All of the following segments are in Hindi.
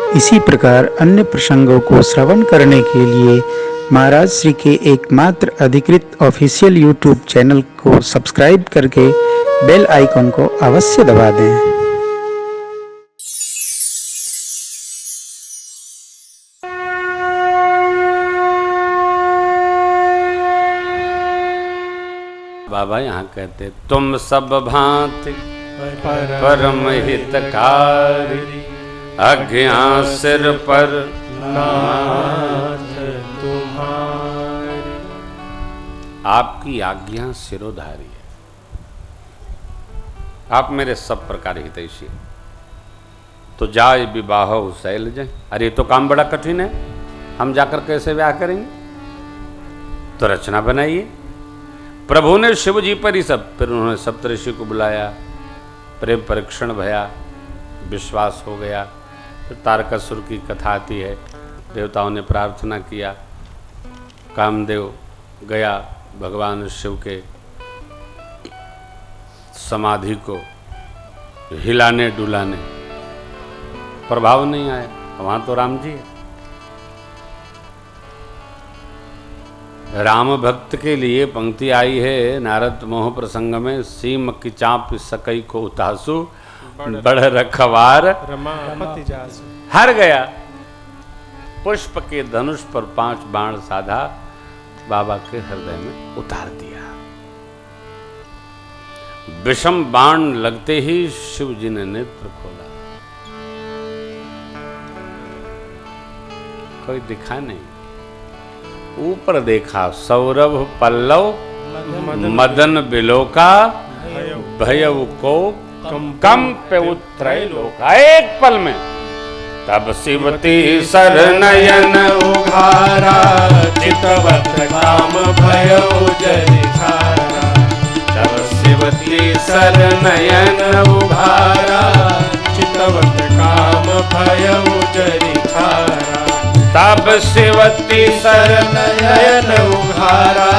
इसी प्रकार अन्य प्रसंगों को श्रवण करने के लिए महाराज श्री के एकमात्र अधिकृत ऑफिशियल यूट्यूब चैनल को सब्सक्राइब करके बेल आइकन को अवश्य दबा दें। बाबा यहाँ कहते तुम सब भांति परम हितकारी, आज्ञा सिर पर नाथ तुम्हारी। आपकी आज्ञा सिरोधारी है, आप मेरे सब प्रकार हितैषी हैं। तो जाय विवाह शैल जाए। अरे ये तो काम बड़ा कठिन है, हम जाकर कैसे ब्याह करेंगे? तो रचना बनाइए। प्रभु ने शिव जी पर ही सब, फिर उन्होंने सप्तऋषि को बुलाया, प्रेम परीक्षण भया, विश्वास हो गया। फिर तारकासुर की कथा आती है, देवताओं ने प्रार्थना किया, कामदेव गया भगवान शिव के समाधि को हिलाने डुलाने, प्रभाव नहीं आया। वहाँ तो राम जी है। राम भक्त के लिए पंक्ति आई है नारद मोह प्रसंग में, सीम की चाप सकई को उतासु, बढ़ रखवार हर गया। पुष्प के धनुष पर 5 बाण साधा, बाबा के हृदय में उतार दिया। विषम बाण लगते ही शिव जी ने नेत्र खोला, कोई दिखा नहीं। ऊपर देखा सौरभ पल्लव मदन बिलोका, भयव को कंप उत्रय लोका। एक पल में तब शिवती सर नयन उघारा, चितवत काम भयउ जरि छारा। तब शिवती सर नयन उघारा, चितवत काम भयउ जरि छारा। तब शिवती सर नयन उघारा,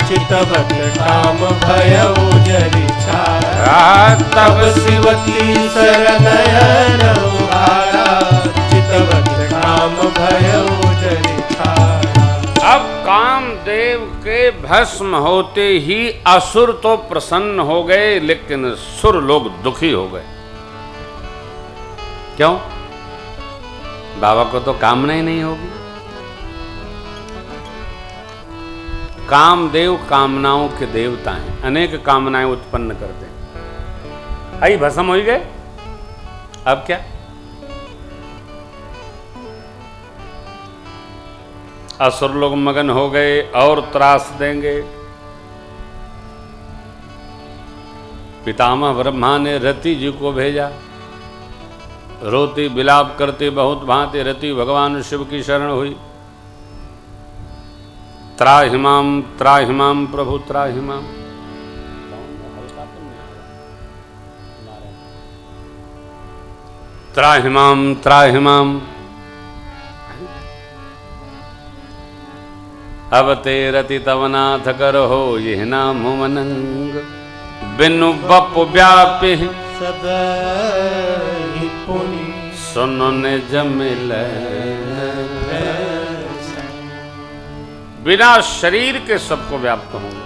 चितवत काम भयउ जरि छारा। तब शिवती सर नयन उघारा, चितवत काम भयउ जरि छारा। अब कामदेव के भस्म होते ही असुर तो प्रसन्न हो गए, लेकिन सुर लोग दुखी हो गए। क्यों? बाबा को तो कामना ही नहीं होगी। कामदेव कामनाओं के देवता हैं, अनेक कामनाएं उत्पन्न करते हैं। आई भस्म हो गए, अब क्या? असुर लोग मगन हो गए और त्रास देंगे। पितामह ब्रह्मा ने रति जी को भेजा। रोती विलाप करते बहुत भांति रति भगवान शिव की शरण हुई। त्राहिमाम प्रभु त्राहिमाम। त्राहिमाम त्राहिमाम। अब ते रति तवनाथ कर हो यह नाम मनंग, बिनु बप व्यापि सुनो ने जमिल। बिना शरीर के सबको व्याप्त होंगे।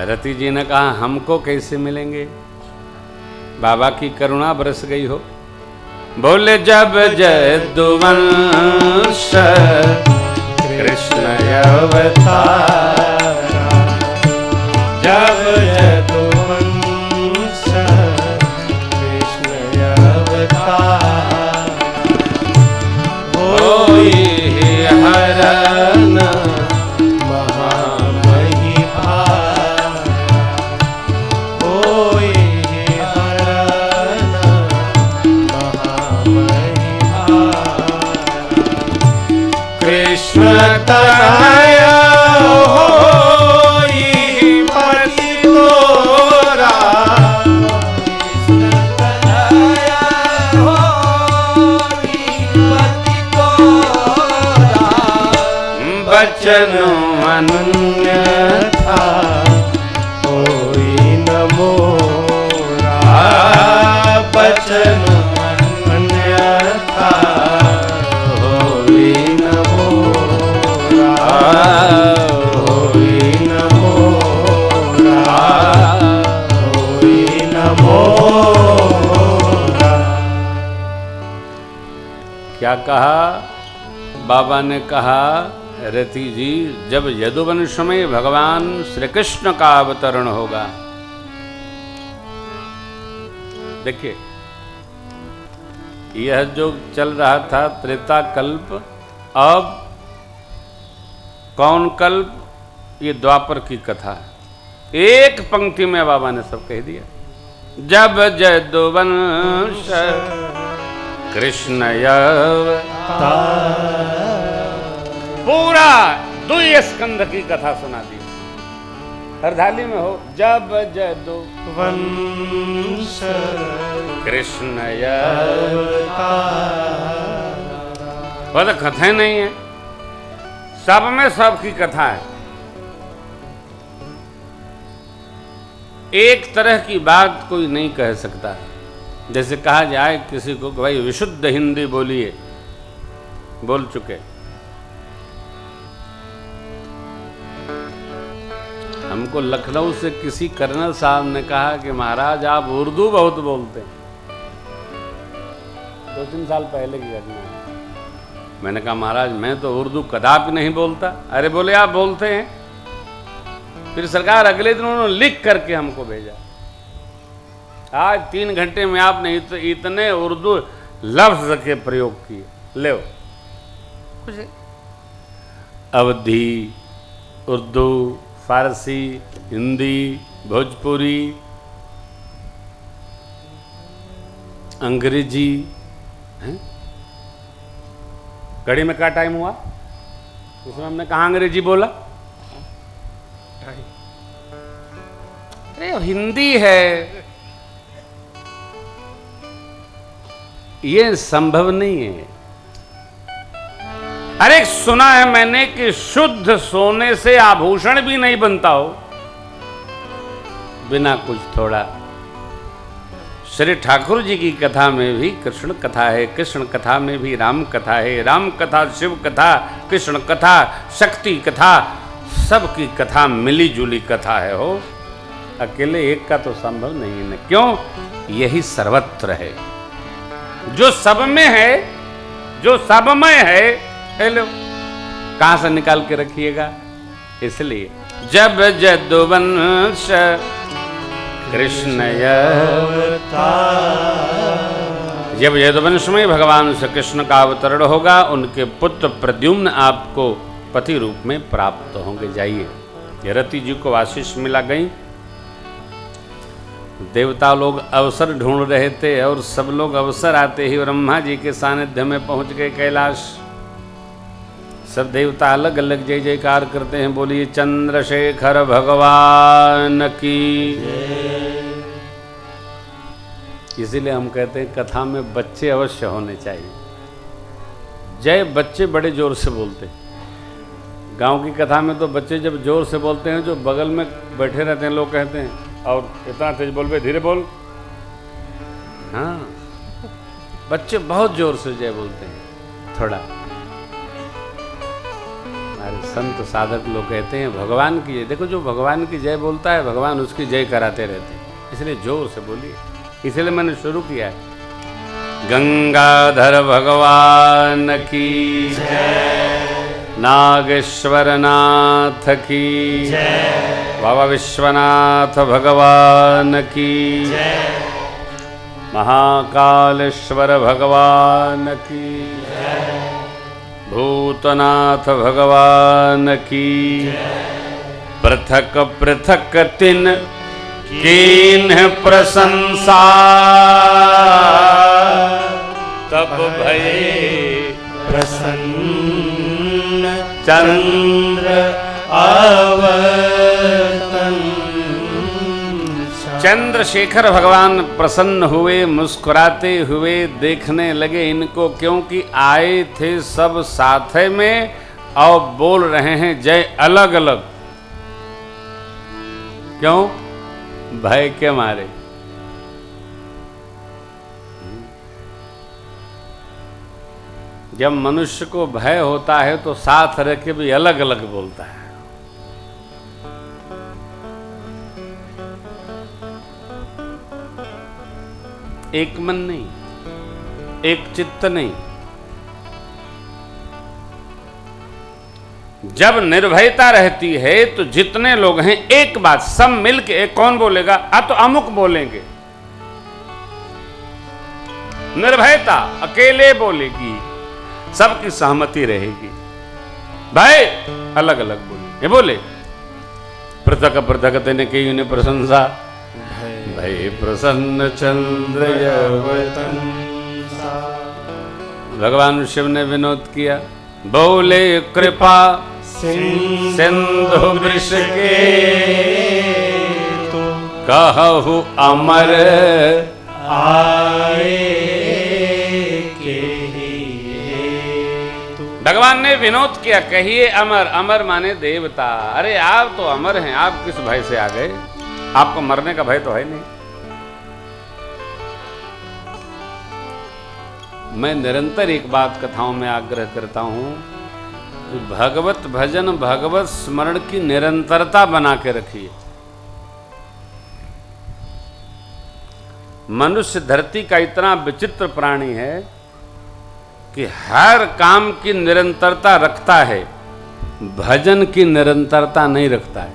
रति जी ने कहा हमको कैसे मिलेंगे? बाबा की करुणा बरस गई हो। बोले जब जयदुवंश कृष्ण अवतारा, जब जयदुवंश कृष्ण अवतारा, होई हरण महामही भारा, होई हरण महामही भारा। कृष्ण तनया होई पति तोरा, कृष्ण तनया होई पति तोरा। बचन अन्यथा होई न मोरा, क्या कहा? बाबा ने कहा, रति जी, जब यदुवंश में भगवान श्री कृष्ण का अवतरण होगा। देखिए, यह जो चल रहा था त्रेता कल्प, अब कौन कल्प? ये द्वापर की कथा है। एक पंक्ति में बाबा ने सब कह दिया। जब यदुवंश कृष्ण पूरा 2 स्कंध की कथा सुना दी। हरधाली में हो, जब यदुवंश कृष्ण वो तो कथा नहीं है, सब में सब की कथा है। एक तरह की बात कोई नहीं कह सकता। जैसे कहा जाए किसी को कि भाई विशुद्ध हिंदी बोलिए, बोल चुके। हमको लखनऊ से किसी कर्नल साहब ने कहा कि महाराज आप उर्दू बहुत बोलते हैं। 2-3 साल पहले की घटना है। मैंने कहा महाराज मैं तो उर्दू कदापि नहीं बोलता। अरे बोले आप बोलते हैं। फिर सरकार अगले दिन उन्होंने लिख करके हमको भेजा। आज 3 घंटे में आपने इतने उर्दू लफ्ज के प्रयोग किए। ले कुछ अवधी, उर्दू, फारसी, हिंदी, भोजपुरी, अंग्रेजी। घड़ी में क्या टाइम हुआ? उसमें हमने कहा अंग्रेजी बोला। अरे हिंदी है, ये संभव नहीं है। अरे सुना है मैंने कि शुद्ध सोने से आभूषण भी नहीं बनता हो बिना कुछ थोड़ा। श्री ठाकुर जी की कथा में भी कृष्ण कथा है, कृष्ण कथा में भी राम कथा है, राम कथा, शिव कथा, कृष्ण कथा, शक्ति कथा, सबकी कथा मिली जुली कथा है। हो अकेले एक का तो संभव नहीं है। क्यों? यही सर्वत्र है, जो सब में है, जो सबमय है। हेलो, कहां से निकाल के रखिएगा? इसलिए जब यदुवंश कृष्ण जब यदुवंश में भगवान श्री कृष्ण का अवतरण होगा, उनके पुत्र प्रद्युम्न आपको पति रूप में प्राप्त होंगे। जाइए, रति जी को आशीष मिला गई। देवता लोग अवसर ढूंढ रहे थे और सब लोग अवसर आते ही ब्रह्मा जी के सानिध्य में पहुंच गए कैलाश। सब देवता अलग अलग जय जयकार करते हैं। बोलिए चंद्रशेखर भगवान की। इसीलिए हम कहते हैं कथा में बच्चे अवश्य होने चाहिए। जय बच्चे बड़े जोर से बोलते हैं। गांव की कथा में तो बच्चे जब जोर से बोलते हैं, जो बगल में बैठे रहते हैं लोग कहते हैं और इतना तेज बोल बे, धीरे बोल। हाँ, बच्चे बहुत जोर से जय बोलते हैं थोड़ा। हमारे संत साधक लोग कहते हैं भगवान की जय। देखो, जो भगवान की जय बोलता है, भगवान उसकी जय कराते रहते हैं। इसलिए जोर से बोलिए। इसलिए मैंने शुरू किया है, गंगाधर भगवान की जय, नागेश्वर नाथ की जय, बाबा विश्वनाथ भगवान की जय, महाकालेश्वर भगवान की जय, भूतनाथ भगवान की जय। पृथक पृथक तिन कीन्ह प्रशंसा, तब भये प्रसन्न चंद्र अवतन। चंद्रशेखर भगवान प्रसन्न हुए, मुस्कुराते हुए देखने लगे इनको, क्योंकि आए थे सब साथ में और बोल रहे हैं जय अलग अलग। क्यों? भय के मारे। जब मनुष्य को भय होता है तो साथ रह के भी अलग अलग बोलता है। एक मन नहीं, एक चित्त नहीं, जब निर्भयता रहती है तो जितने लोग हैं एक बात सब मिलके, एक कौन बोलेगा, तो अमुक बोलेंगे। निर्भयता अकेले बोलेगी, सबकी सहमति रहेगी। भाई अलग अलग बोले, ये बोले पृथक पृथक तेने की उन्हें प्रशंसा, भय प्रसन्न चंद्र भगवान शिव ने विनोद किया, बोले कृपा सिंधु वृष के तो कहु अमर आए के। भगवान ने विनोद किया, कहिए अमर। अमर माने देवता। अरे आप तो अमर हैं, आप किस भय से आ गए? आपको मरने का भय तो है नहीं। मैं निरंतर एक बात कथाओं में आग्रह करता हूं कि भगवत भजन, भगवत स्मरण की निरंतरता बना के रखिए। मनुष्य धरती का इतना विचित्र प्राणी है कि हर काम की निरंतरता रखता है, भजन की निरंतरता नहीं रखता है।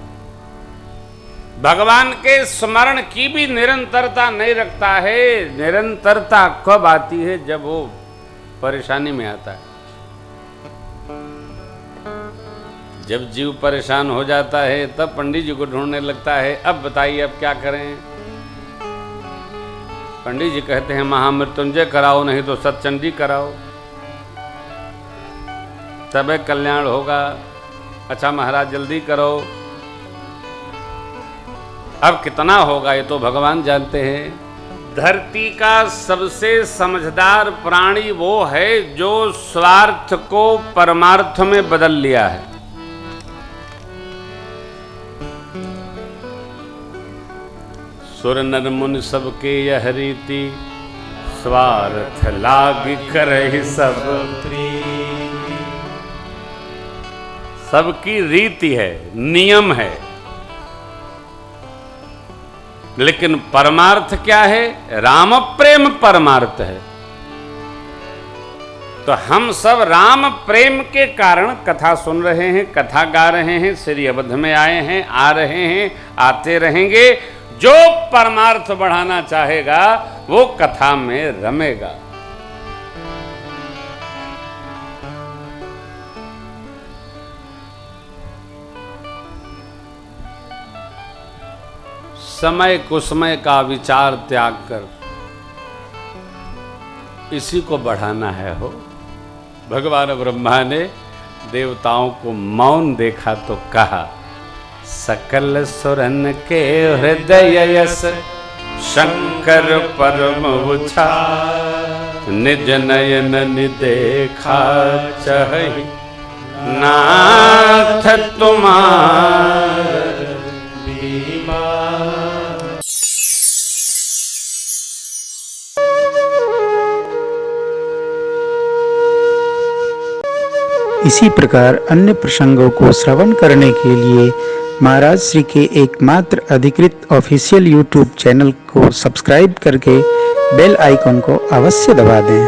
भगवान के स्मरण की भी निरंतरता नहीं रखता है। निरंतरता कब आती है? जब वो परेशानी में आता है, जब जीव परेशान हो जाता है तब पंडित जी को ढूंढने लगता है। अब बताइए अब क्या करें? पंडित जी कहते हैं महामृत्युंजय कराओ, नहीं तो सतचंडी कराओ, तब कल्याण होगा। अच्छा महाराज जल्दी करो। अब कितना होगा ये तो भगवान जानते हैं। धरती का सबसे समझदार प्राणी वो है जो स्वार्थ को परमार्थ में बदल लिया है। सुर नर मुनि सबके यह रीति, स्वार्थ लाग करहि सब प्रीति। सबकी रीति है, नियम है, लेकिन परमार्थ क्या है? राम प्रेम परमार्थ है। तो हम सब राम प्रेम के कारण कथा सुन रहे हैं, कथा गा रहे हैं, श्री अवध में आए हैं, आ रहे हैं, आते रहेंगे। जो परमार्थ बढ़ाना चाहेगा वो कथा में रमेगा। समय कुसमय का विचार त्याग कर इसी को बढ़ाना है। हो भगवान ब्रह्मा ने देवताओं को मौन देखा तो कहा, सकल सुरन के हृदय यस शंकर परम उछा, निज नयन निदेखा चाहि नाथ तुम्हार बीमा। इसी प्रकार अन्य प्रसंगों को श्रवण करने के लिए महाराज श्री के एकमात्र अधिकृत ऑफिशियल यूट्यूब चैनल को सब्सक्राइब करके बेल आइकॉन को अवश्य दबा दें।